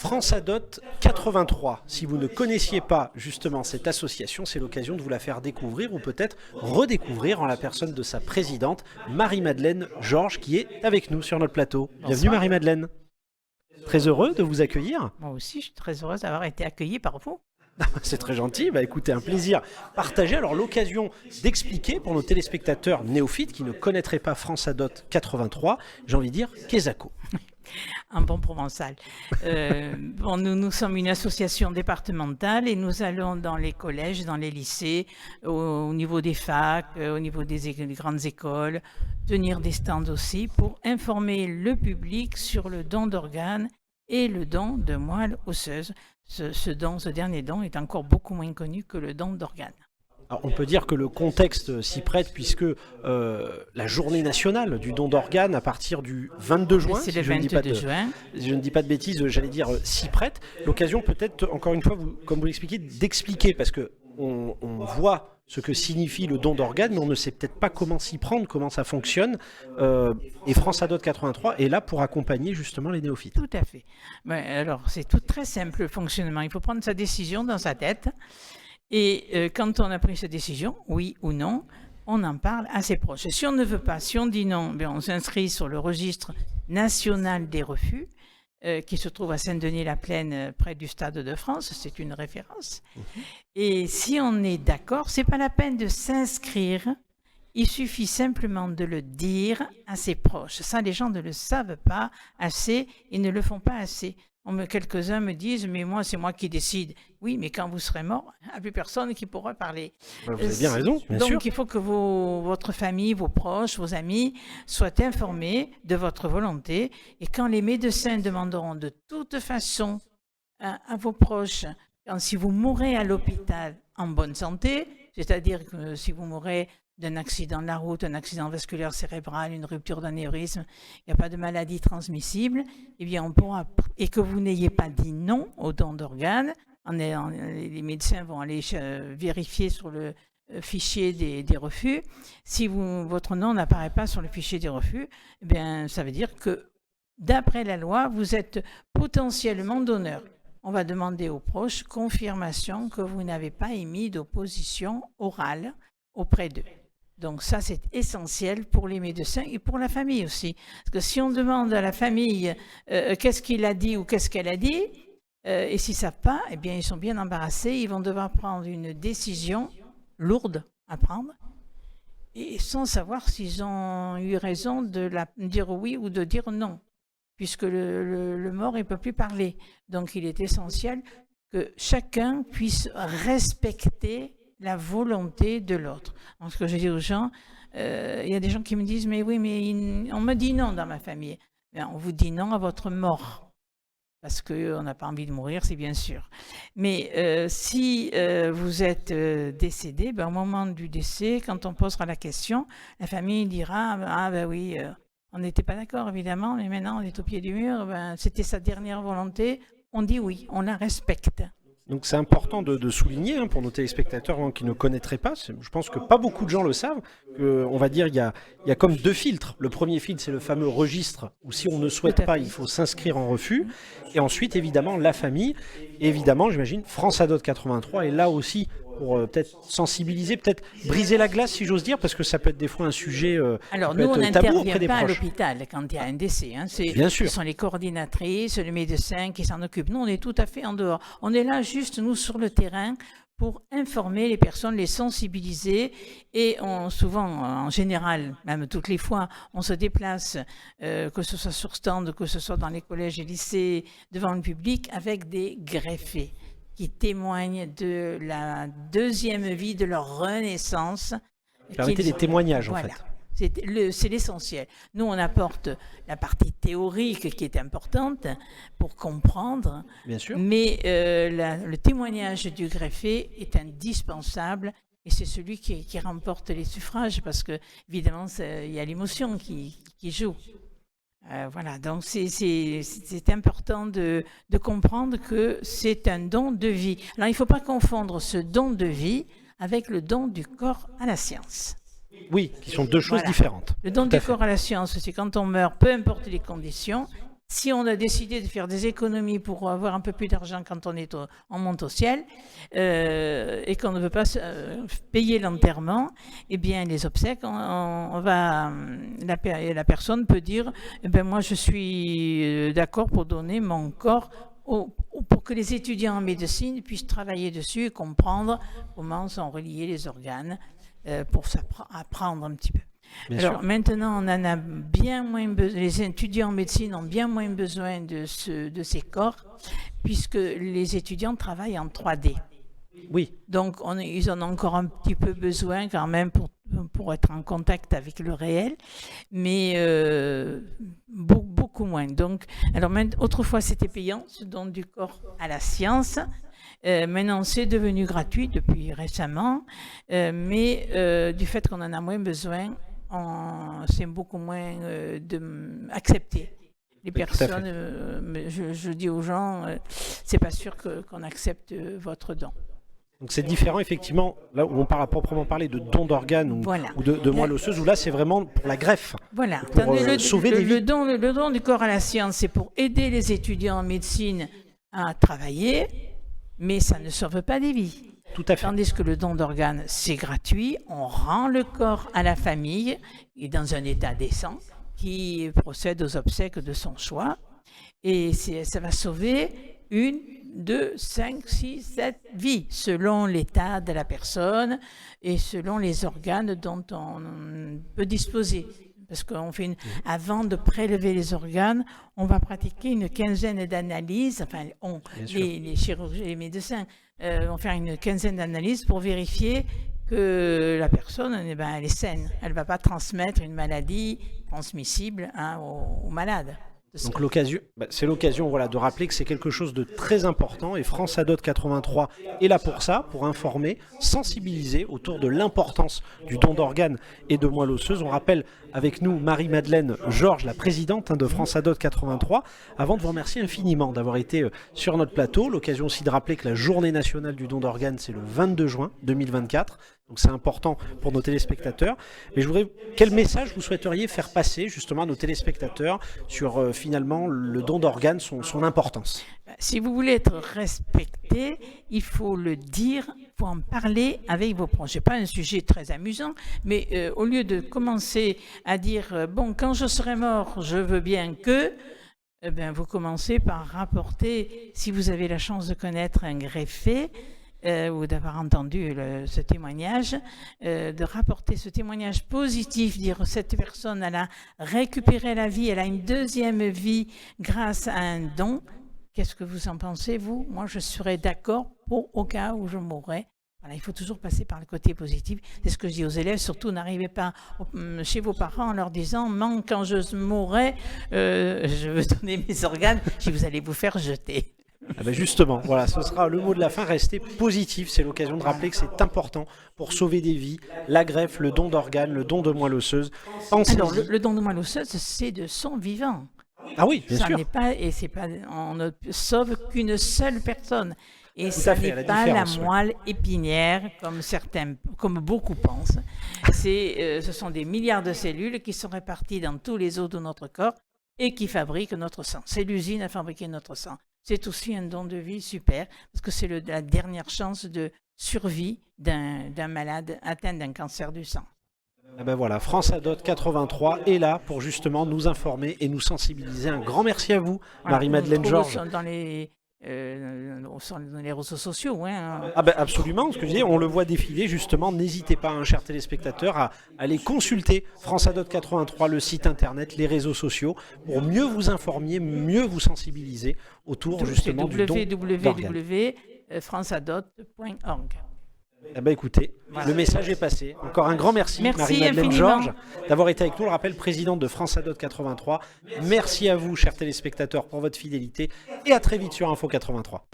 France Adot 83. Si vous ne connaissiez pas justement cette association, c'est l'occasion de vous la faire découvrir ou peut-être redécouvrir en la personne de sa présidente, Marie-Madeleine Georges, qui est avec nous sur notre plateau. Bienvenue Bonsoir. Marie-Madeleine. Très heureux de vous accueillir. Moi aussi, je suis très heureuse d'avoir été accueillie par vous. C'est très gentil. Écoutez, un plaisir partagé. Alors l'occasion d'expliquer pour nos téléspectateurs néophytes qui ne connaîtraient pas France Adot 83, j'ai envie de dire Kesako. En bon provençal. Nous sommes une association départementale et nous allons dans les collèges, dans les lycées, au niveau des facs, au niveau des grandes écoles, tenir des stands aussi pour informer le public sur le don d'organes et le don de moelle osseuse. Ce dernier don est encore beaucoup moins connu que le don d'organes. Alors, on peut dire que le contexte s'y prête puisque la journée nationale du don d'organes à partir du 22 juin, C'est le 22 juin. Je ne dis pas de bêtises, j'allais dire s'y prête. L'occasion peut-être, encore une fois, comme vous l'expliquez, d'expliquer parce que on voit ce que signifie le don d'organes, mais on ne sait peut-être pas comment s'y prendre, comment ça fonctionne. Et France Adot 83 est là pour accompagner justement les néophytes. Tout à fait. Alors, c'est tout très simple le fonctionnement. Il faut prendre sa décision dans sa tête. Et quand on a pris cette décision, oui ou non, on en parle à ses proches. Et si on ne veut pas, si on dit non, on s'inscrit sur le registre national des refus, qui se trouve à Saint-Denis-la-Plaine, près du Stade de France. C'est une référence. Et si on est d'accord, c'est pas la peine de s'inscrire. Il suffit simplement de le dire à ses proches. Ça, les gens ne le savent pas assez et ne le font pas assez. Quelques-uns me disent, mais moi, c'est moi qui décide. Oui, mais quand vous serez mort, il n'y a plus personne qui pourra parler. Vous avez bien raison, bien sûr. Donc, il faut que votre famille, vos proches, vos amis soient informés de votre volonté. Et quand les médecins demanderont de toute façon à vos proches, si vous mourrez à l'hôpital en bonne santé, c'est-à-dire que si vous mourrez d'un accident de la route, un accident vasculaire cérébral, une rupture d'anévrisme, il n'y a pas de maladie transmissible, eh bien on pourra, et que vous n'ayez pas dit non au don d'organes, les médecins vont aller vérifier sur le fichier des refus. Si votre nom n'apparaît pas sur le fichier des refus, eh bien ça veut dire que d'après la loi, vous êtes potentiellement donneur. On va demander aux proches confirmation que vous n'avez pas émis d'opposition orale auprès d'eux. Donc ça, c'est essentiel pour les médecins et pour la famille aussi. Parce que si on demande à la famille qu'est-ce qu'il a dit ou qu'est-ce qu'elle a dit, et s'ils ne savent pas, eh bien, ils sont bien embarrassés. Ils vont devoir prendre une décision lourde à prendre, et sans savoir s'ils ont eu raison de dire oui ou de dire non, puisque le mort, il ne peut plus parler. Donc il est essentiel que chacun puisse respecter la volonté de l'autre. Donc, ce que je dis aux gens, il y a des gens qui me disent, mais oui, mais on me dit non dans ma famille. Bien, on vous dit non à votre mort, parce qu'on n'a pas envie de mourir, c'est bien sûr. Mais si vous êtes décédé, au moment du décès, quand on posera la question, la famille dira, oui, on n'était pas d'accord évidemment, mais maintenant on est au pied du mur, c'était sa dernière volonté, on dit oui, on la respecte. Donc c'est important de souligner pour nos téléspectateurs qui ne connaîtraient pas, je pense que pas beaucoup de gens le savent, on va dire il y a comme deux filtres. Le premier filtre, c'est le fameux registre où si on ne souhaite pas, il faut s'inscrire en refus. Et ensuite, évidemment, la famille. Et évidemment, j'imagine, France Adot 83 est là aussi pour peut-être sensibiliser, peut-être briser la glace, si j'ose dire, parce que ça peut être des fois un sujet Alors, peut nous, on être tabou n'intervient auprès des pas à proches. l'hôpital quand il y a un décès. Bien sûr. Ce sont les coordinatrices, les médecins qui s'en occupent. Nous, on est tout à fait en dehors. On est là juste, nous, sur le terrain, pour informer les personnes, les sensibiliser. Et souvent, en général, même toutes les fois, on se déplace, que ce soit sur stand, que ce soit dans les collèges et lycées, devant le public, avec des greffés qui témoignent de la deuxième vie, de leur renaissance. Permettez des témoignages, en fait. C'est l'essentiel. Nous, on apporte la partie théorique qui est importante pour comprendre. Bien sûr. Mais le témoignage du greffé est indispensable et c'est celui qui remporte les suffrages parce que, évidemment, il y a l'émotion qui joue. Voilà, donc c'est important de comprendre que c'est un don de vie. Alors, il ne faut pas confondre ce don de vie avec le don du corps à la science. Oui, qui sont deux choses différentes. Le don du corps à la science, c'est quand on meurt, peu importe les conditions, Si on a décidé de faire des économies pour avoir un peu plus d'argent quand on monte au ciel et qu'on ne veut pas payer l'enterrement, eh bien les obsèques, la personne peut dire eh ben moi je suis d'accord pour donner mon corps pour que les étudiants en médecine puissent travailler dessus et comprendre comment sont reliés les organes pour apprendre un petit peu. Alors maintenant, on en a bien moins besoin. Les étudiants en médecine ont bien moins besoin de ces corps, puisque les étudiants travaillent en 3D. Oui. Donc, ils en ont encore un petit peu besoin quand même pour être en contact avec le réel, mais beaucoup moins. Donc, alors autrefois, c'était payant, ce don du corps à la science. Maintenant, c'est devenu gratuit depuis récemment, mais du fait qu'on en a moins besoin, c'est beaucoup moins accepté. Les personnes, je dis aux gens, c'est pas sûr qu'on accepte votre don. Donc c'est différent effectivement, là où on parle à proprement parler de don d'organes ou de moelle osseuse, où là c'est vraiment pour la greffe, voilà. Pour sauver des vies. Le don du corps à la science, c'est pour aider les étudiants en médecine à travailler, mais ça ne sauve pas des vies. Tout à fait. Tandis que le don d'organes, c'est gratuit, on rend le corps à la famille, et dans un état décent, qui procède aux obsèques de son choix, et ça va sauver 1, 2, 5, 6, 7 vies, selon l'état de la personne et selon les organes dont on peut disposer. Parce avant de prélever les organes, on va pratiquer une quinzaine d'analyses, enfin les chirurgiens et les médecins vont faire une quinzaine d'analyses pour vérifier que la personne elle est saine. Elle ne va pas transmettre une maladie transmissible aux malades. Donc c'est l'occasion de rappeler que c'est quelque chose de très important et France Adot 83 est là pour ça, pour informer, sensibiliser autour de l'importance du don d'organes et de moelle osseuse. On rappelle avec nous Marie-Madeleine Georges, la présidente de France Adot 83. Avant de vous remercier infiniment d'avoir été sur notre plateau, l'occasion aussi de rappeler que la journée nationale du don d'organes c'est le 22 juin 2024. Donc c'est important pour nos téléspectateurs. Mais quel message vous souhaiteriez faire passer justement à nos téléspectateurs sur finalement le don d'organes, son importance? Si vous voulez être respecté, il faut le dire, il faut en parler avec vos proches. Ce n'est pas un sujet très amusant, mais au lieu de commencer à dire bon, quand je serai mort, je veux bien que, vous commencez par rapporter, si vous avez la chance de connaître un greffé, ou d'avoir entendu ce témoignage, de rapporter ce témoignage positif, dire cette personne elle a récupéré la vie, elle a une deuxième vie grâce à un don. Qu'est-ce que vous en pensez, vous? Moi, je serais d'accord au cas où je mourrais. Voilà, il faut toujours passer par le côté positif. C'est ce que je dis aux élèves, surtout n'arrivez pas chez vos parents en leur disant « quand je mourrai, je veux donner mes organes », si vous allez vous faire jeter. Justement, voilà, ce sera le mot de la fin, restez positif, c'est l'occasion de rappeler que c'est important pour sauver des vies, la greffe, le don d'organes, le don de moelle osseuse. Alors, le don de moelle osseuse, c'est de son vivant. Ah oui, bien sûr. On ne sauve qu'une seule personne. Et tout ça à fait, n'est pas la moelle épinière, comme beaucoup pensent. Ce sont des milliards de cellules qui sont réparties dans tous les os de notre corps et qui fabriquent notre sang. C'est l'usine à fabriquer notre sang. C'est aussi un don de vie super, parce que c'est la dernière chance de survie d'un malade atteint d'un cancer du sang. Voilà, France Adot 83 est là pour justement nous informer et nous sensibiliser. Un grand merci à vous, Marie-Madeleine Georges. Dans les réseaux sociaux. Absolument, ce que je dis, on le voit défiler justement. N'hésitez pas, chers téléspectateurs, à aller consulter France Adot 83, le site internet, les réseaux sociaux, pour mieux vous informer, mieux vous sensibiliser autour justement du don d'organes. www.franceadot.org. Écoutez, voilà. Le message est passé. Encore un grand merci Marie-Madeleine Georges d'avoir été avec nous, le rappel présidente de France Adot 83. Merci à vous, chers téléspectateurs, pour votre fidélité et à très vite sur Info 83.